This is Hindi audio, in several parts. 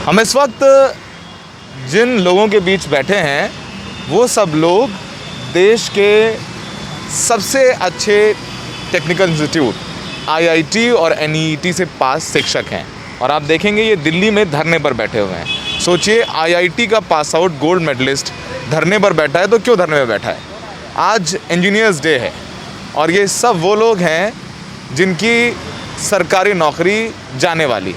हम इस वक्त जिन लोगों के बीच बैठे हैं वो सब लोग देश के सबसे अच्छे टेक्निकल इंस्टीट्यूट आईआईटी और एनईईटी से पास शिक्षक हैं। और आप देखेंगे ये दिल्ली में धरने पर बैठे हुए हैं। सोचिए, आईआईटी का पास आउट गोल्ड मेडलिस्ट धरने पर बैठा है, तो क्यों धरने पर बैठा है? आज इंजीनियर्स डे है और ये सब वो लोग हैं जिनकी सरकारी नौकरी जाने वाली।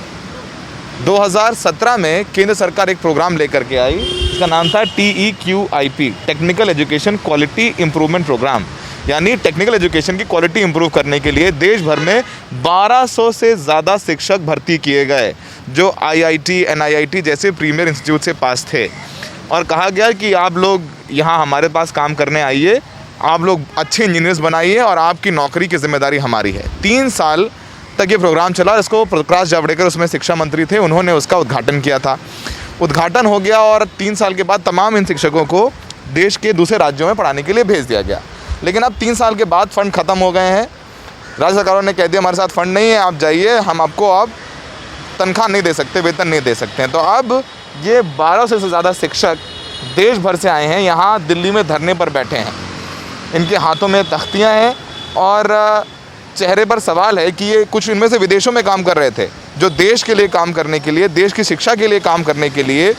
2017 में केंद्र सरकार एक प्रोग्राम लेकर के आई, इसका नाम था TEQIP, technical education quality improvement programme. यानी टेक्निकल एजुकेशन की क्वालिटी इम्प्रूव करने के लिए देश भर में 1200 से ज़्यादा शिक्षक भर्ती किए गए जो IIT NIIT जैसे प्रीमियर इंस्टीट्यूट से पास थे। और कहा गया कि आप लोग यहाँ हमारे पास काम करने आइए, आप लोग अच्छे इंजीनियर्स बनाइए और आपकी नौकरी की जिम्मेदारी हमारी है। 3 साल तक ये प्रोग्राम चला। इसको प्रकाश जावड़ेकर उसमें शिक्षा मंत्री थे, उन्होंने उसका उद्घाटन किया था। उद्घाटन हो गया और 3 साल के बाद तमाम इन शिक्षकों को देश के दूसरे राज्यों में पढ़ाने के लिए भेज दिया गया। लेकिन अब 3 साल के बाद फ़ंड ख़त्म हो गए हैं। राज्य सरकारों ने कह दिया हमारे साथ फ़ंड नहीं है, आप जाइए, हम आपको अब तनख्वाह नहीं दे सकते, वेतन नहीं दे सकते हैं। तो अब ये 1200 से ज़्यादा शिक्षक देश भर से आए हैं, यहाँ दिल्ली में धरने पर बैठे हैं। इनके हाथों में तख्तियाँ हैं और चेहरे पर सवाल है कि ये कुछ इनमें से विदेशों में काम कर रहे थे, जो देश के लिए काम करने के लिए, देश की शिक्षा के लिए काम करने के लिए,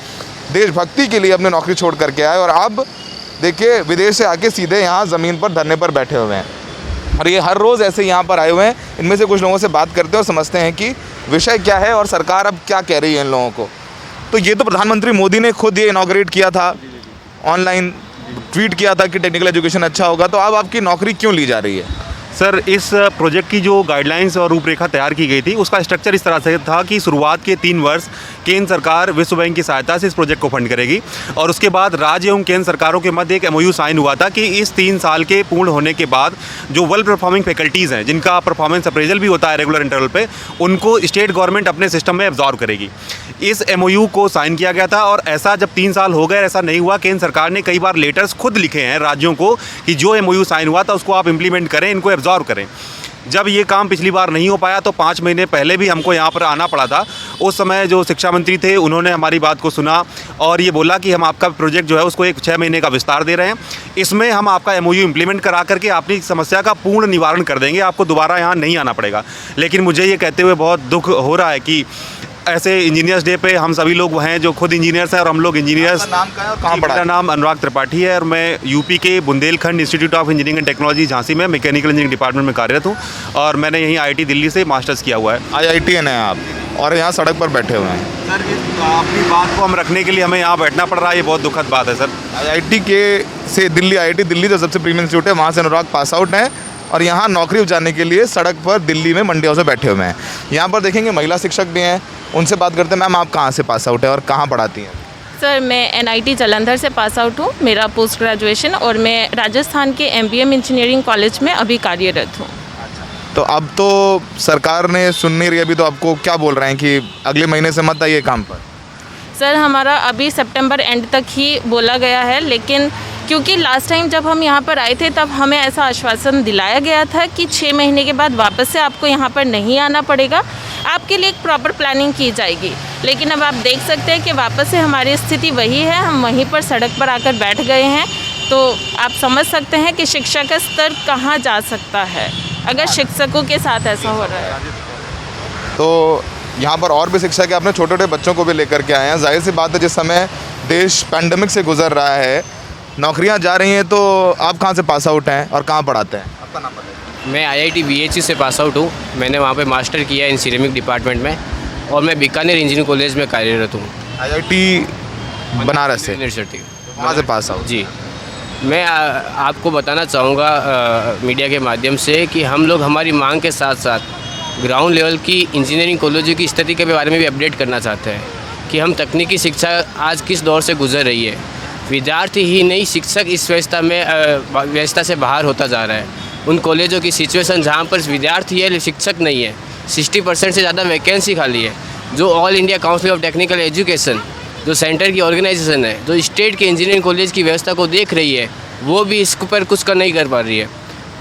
देशभक्ति के लिए अपनी नौकरी छोड़ करके आए और अब देखिए विदेश से आके सीधे यहाँ ज़मीन पर धरने पर बैठे हुए हैं। और ये हर रोज़ ऐसे यहाँ पर आए हुए हैं। इनमें से कुछ लोगों से बात करते हैं और समझते हैं कि विषय क्या है और सरकार अब क्या कह रही है इन लोगों को। तो ये तो प्रधानमंत्री मोदी ने खुद ये इनॉग्रेट किया था, ऑनलाइन ट्वीट किया था कि टेक्निकल एजुकेशन अच्छा होगा। तो अब आपकी नौकरी क्यों ली जा रही है? सर, इस प्रोजेक्ट की जो गाइडलाइंस और रूपरेखा तैयार की गई थी उसका स्ट्रक्चर इस तरह से था कि शुरुआत के 3 वर्ष केंद्र सरकार विश्व बैंक की सहायता से इस प्रोजेक्ट को फंड करेगी और उसके बाद राज्य एवं केंद्र सरकारों के मध्य एक MOU साइन हुआ था कि इस 3 साल के पूर्ण होने के बाद जो वेल परफॉर्मिंग फैकल्टीज़ हैं, जिनका परफॉर्मेंस अप्रेजल भी होता है रेगुलर इंटरवल पे, उनको स्टेट गवर्नमेंट अपने सिस्टम में एब्जॉर्व करेगी। इस MOU को साइन किया गया था और ऐसा जब 3 साल हो गए, ऐसा नहीं हुआ। केंद्र सरकार ने कई बार लेटर्स खुद लिखे हैं राज्यों को कि जो MOU साइन हुआ था उसको आप इम्प्लीमेंट करें, इनको एब्जॉर्व करें। जब ये काम पिछली बार नहीं हो पाया तो 5 महीने पहले भी हमको यहाँ पर आना पड़ा था। उस समय जो शिक्षा मंत्री थे उन्होंने हमारी बात को सुना और ये बोला कि हम आपका प्रोजेक्ट जो है उसको एक 6 महीने का विस्तार दे रहे हैं, इसमें हम आपका MOU इम्प्लीमेंट करा करके आपकी समस्या का पूर्ण निवारण कर देंगे, आपको दोबारा यहाँ नहीं आना पड़ेगा। लेकिन मुझे ये कहते हुए बहुत दुख हो रहा है कि ऐसे इंजीनियर्स डे पे हम सभी लोग हैं जो खुद इंजीनियर्स हैं और हम लोग इंजीनियर्स। नाम क्या है और कहाँ पढ़ा? मेरा नाम अनुराग त्रिपाठी है और मैं यूपी के Bundelkhand institute of engineering and technology Jhansi में मैकेनिकल इंजीनियरिंग डिपार्टमेंट में कार्यरत हूँ और मैंने यहीं IIT दिल्ली से मास्टर्स किया हुआ है। IIT हैं आप और यहाँ सड़क पर बैठे हुए हैं। सर, अपनी बात को हम रखने के लिए हमें यहाँ बैठना पड़ रहा है, ये बहुत दुखद बात है सर। IIT दिल्ली जो सबसे प्रीमियर इंस्टीट्यूट है, वहाँ से अनुराग पास आउट हैं और यहाँ नौकरी जाने के लिए सड़क पर दिल्ली में मंडियों से बैठे हुए हैं। यहाँ पर देखेंगे महिला शिक्षक भी हैं, उनसे बात करते हैं। मैम, आप कहाँ से पास आउट है और कहाँ पढ़ाती हैं? सर, मैं NIT जालंधर से पास आउट हूँ, मेरा पोस्ट ग्रेजुएशन, और मैं राजस्थान के MBM इंजीनियरिंग कॉलेज में अभी कार्यरत हूँ। तो अब तो सरकार ने सुन नहीं रही, अभी तो आपको क्या बोल रहे हैं कि अगले महीने से मत आइए काम पर? सर, हमारा अभी सितंबर एंड तक ही बोला गया है, लेकिन क्योंकि लास्ट टाइम जब हम यहाँ पर आए थे तब हमें ऐसा आश्वासन दिलाया गया था कि 6 महीने के बाद वापस से आपको यहाँ पर नहीं आना पड़ेगा, आपके लिए एक प्रॉपर प्लानिंग की जाएगी। लेकिन अब आप देख सकते हैं कि वापस से हमारी स्थिति वही है, हम वहीं पर सड़क पर आकर बैठ गए हैं। तो आप समझ सकते हैं कि शिक्षा का स्तर कहाँ जा सकता है अगर शिक्षकों के साथ ऐसा हो रहा है। तो यहाँ पर और भी शिक्षक है, अपने छोटे छोटे बच्चों को भी लेकर के आए हैं। जाहिर सी बात है, जिस समय देश पैंडमिक से गुजर रहा है, नौकरियाँ जा रही हैं, तो आप कहाँ से पास आउट हैं और कहाँ पढ़ाते हैं? आपका नाम बताइए। मैं IIT BHU से पास आउट हूँ। मैंने वहाँ पे मास्टर किया इन सिरेमिक डिपार्टमेंट में और मैं बीकानेर इंजीनियरिंग कॉलेज में कार्यरत हूँ। IIT बनारस से, यूनिवर्सिटी, वहाँ से पास आउट? जी। मैं आपको बताना चाहूँगा मीडिया के माध्यम से कि हम लोग हमारी मांग के साथ साथ ग्राउंड लेवल की इंजीनियरिंग कॉलेजों की स्थिति के बारे में भी अपडेट करना चाहते हैं कि हम तकनीकी शिक्षा आज किस दौर से गुजर रही है। विद्यार्थी ही नहीं, शिक्षक इस व्यवस्था से बाहर होता जा रहा है। उन कॉलेजों की सिचुएशन जहाँ पर विद्यार्थी है शिक्षक नहीं है, 60% से ज़्यादा वैकेंसी खाली है। जो all India council of technical education, जो सेंटर की ऑर्गेनाइजेशन है, जो स्टेट के इंजीनियरिंग कॉलेज की व्यवस्था को देख रही है, वो भी इस पर कुछ नहीं कर पा रही है।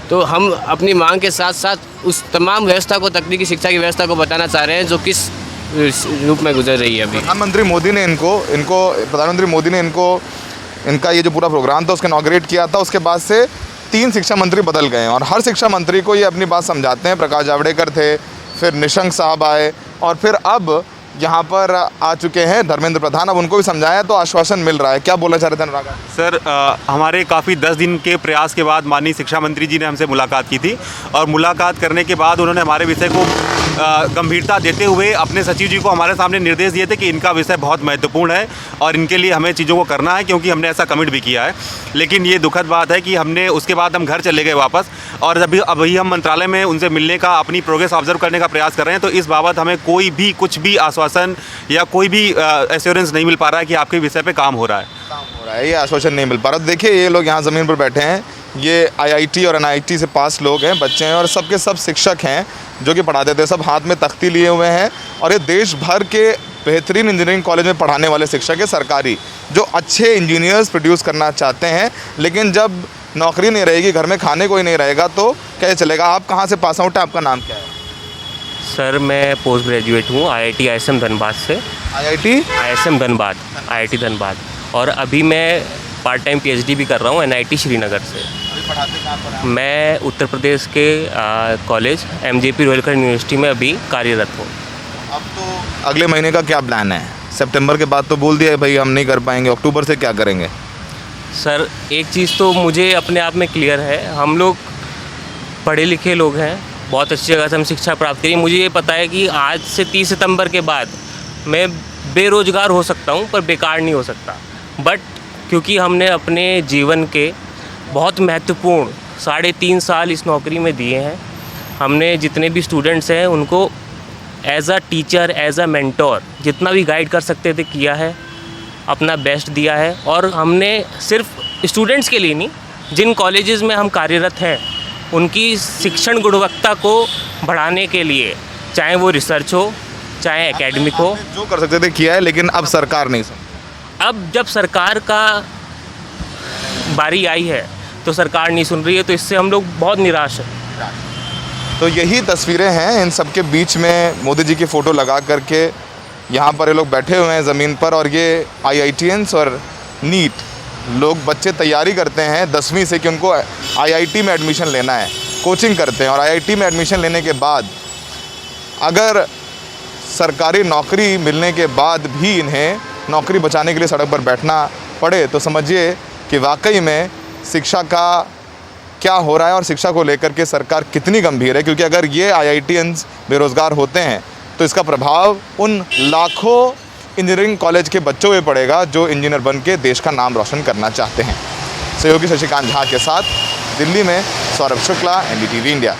तो हम अपनी मांग के साथ साथ उस तमाम व्यवस्था को, तकनीकी शिक्षा की व्यवस्था को बताना चाह रहे हैं जो किस रूप में गुजर रही है अभी। प्रधानमंत्री मोदी ने प्रधानमंत्री मोदी ने इनका ये जो पूरा प्रोग्राम था उसका इनॉग्रेट किया था। उसके बाद से 3 शिक्षा मंत्री बदल गए हैं और हर शिक्षा मंत्री को ये अपनी बात समझाते हैं। प्रकाश जावड़ेकर थे, फिर निशंक साहब आए और फिर अब यहाँ पर आ चुके हैं धर्मेंद्र प्रधान। अब उनको भी समझाया तो आश्वासन मिल रहा है। क्या बोलना चाह रहे थे अनुराग? सर हमारे काफ़ी 10 दिन के प्रयास के बाद माननीय शिक्षा मंत्री जी ने हमसे मुलाकात की थी और मुलाकात करने के बाद उन्होंने हमारे विषय को गंभीरता देते हुए अपने सचिव जी को हमारे सामने निर्देश दिए थे कि इनका विषय बहुत महत्वपूर्ण है और इनके लिए हमें चीज़ों को करना है, क्योंकि हमने ऐसा कमिट भी किया है। लेकिन ये दुखद बात है कि हमने उसके बाद हम घर चले गए वापस और अभी हम मंत्रालय में उनसे मिलने का, अपनी प्रोग्रेस ऑब्जर्व करने का प्रयास कर रहे हैं। तो इस बाबत हमें कोई भी कुछ भी आश्वासन या कोई भी एश्योरेंस नहीं मिल पा रहा है कि आपके विषय पे काम हो रहा है। ये आश्वासन नहीं मिल पा रहा। देखिए ये लोग यहाँ ज़मीन पर बैठे हैं, ये IIT और NIT से पास लोग हैं, बच्चे हैं और सबके सब शिक्षक हैं जो कि पढ़ाते थे। सब हाथ में तख्ती लिए हुए हैं और ये देश भर के बेहतरीन इंजीनियरिंग कॉलेज में पढ़ाने वाले शिक्षक है सरकारी, जो अच्छे इंजीनियर्स प्रोड्यूस करना चाहते हैं। लेकिन जब नौकरी नहीं रहेगी, घर में खाने कोई नहीं रहेगा तो कैसे चलेगा? आप कहाँ से पास आउट है? आपका नाम क्या है? सर मैं पोस्ट ग्रेजुएट हूँ IIT ISM धनबाद से। IIT ISM Dhanbad, IIT Dhanbad. और अभी मैं पार्ट टाइम PhD भी कर रहा हूँ NIT श्रीनगर से। पढ़ाते कहाँ पर हैं? मैं उत्तर प्रदेश के कॉलेज MJP रोहिलखंड यूनिवर्सिटी में अभी कार्यरत हूँ। अब तो अगले महीने का क्या प्लान है? सितंबर के बाद तो बोल दिया है भाई हम नहीं कर पाएंगे, अक्टूबर से क्या करेंगे? सर एक चीज़ तो मुझे अपने आप में क्लियर है, हम लोग पढ़े लिखे लोग हैं, बहुत अच्छी जगह से हम शिक्षा प्राप्त करी। मुझे ये पता है कि आज से 30 सितंबर के बाद मैं बेरोज़गार हो सकता हूँ पर बेकार नहीं हो सकता। बट क्योंकि हमने अपने जीवन के बहुत महत्वपूर्ण 3.5 साल इस नौकरी में दिए हैं, हमने जितने भी स्टूडेंट्स हैं उनको as a teacher, as a mentor जितना भी गाइड कर सकते थे किया है, अपना बेस्ट दिया है। और हमने सिर्फ स्टूडेंट्स के लिए नहीं, जिन कॉलेजेस में हम कार्यरत हैं उनकी शिक्षण गुणवत्ता को बढ़ाने के लिए, चाहे वो रिसर्च हो चाहे एकेडमिक हो, जो कर सकते थे किया है। लेकिन अब सरकार नहीं सुन। अब जब सरकार का बारी आई है तो सरकार नहीं सुन रही है, तो इससे हम लोग बहुत निराश हैं। तो यही तस्वीरें हैं, इन सब के बीच में मोदी जी की फ़ोटो लगा करके यहाँ पर ये लोग बैठे हुए हैं ज़मीन पर। और ये IITians और नीट लोग बच्चे तैयारी करते हैं 10वीं से कि उनको IIT में एडमिशन लेना है, कोचिंग करते हैं। और IIT में एडमिशन लेने के बाद अगर सरकारी नौकरी मिलने के बाद भी इन्हें नौकरी बचाने के लिए सड़क पर बैठना पड़े तो समझिए कि वाकई में शिक्षा का क्या हो रहा है और शिक्षा को लेकर के सरकार कितनी गंभीर है। क्योंकि अगर ये IITians बेरोज़गार होते हैं तो इसका प्रभाव उन लाखों इंजीनियरिंग कॉलेज के बच्चों पे पड़ेगा जो इंजीनियर बन के देश का नाम रोशन करना चाहते हैं। सहयोगी शशिकांत झा के साथ दिल्ली में सौरभ शुक्ला, NDTV इंडिया।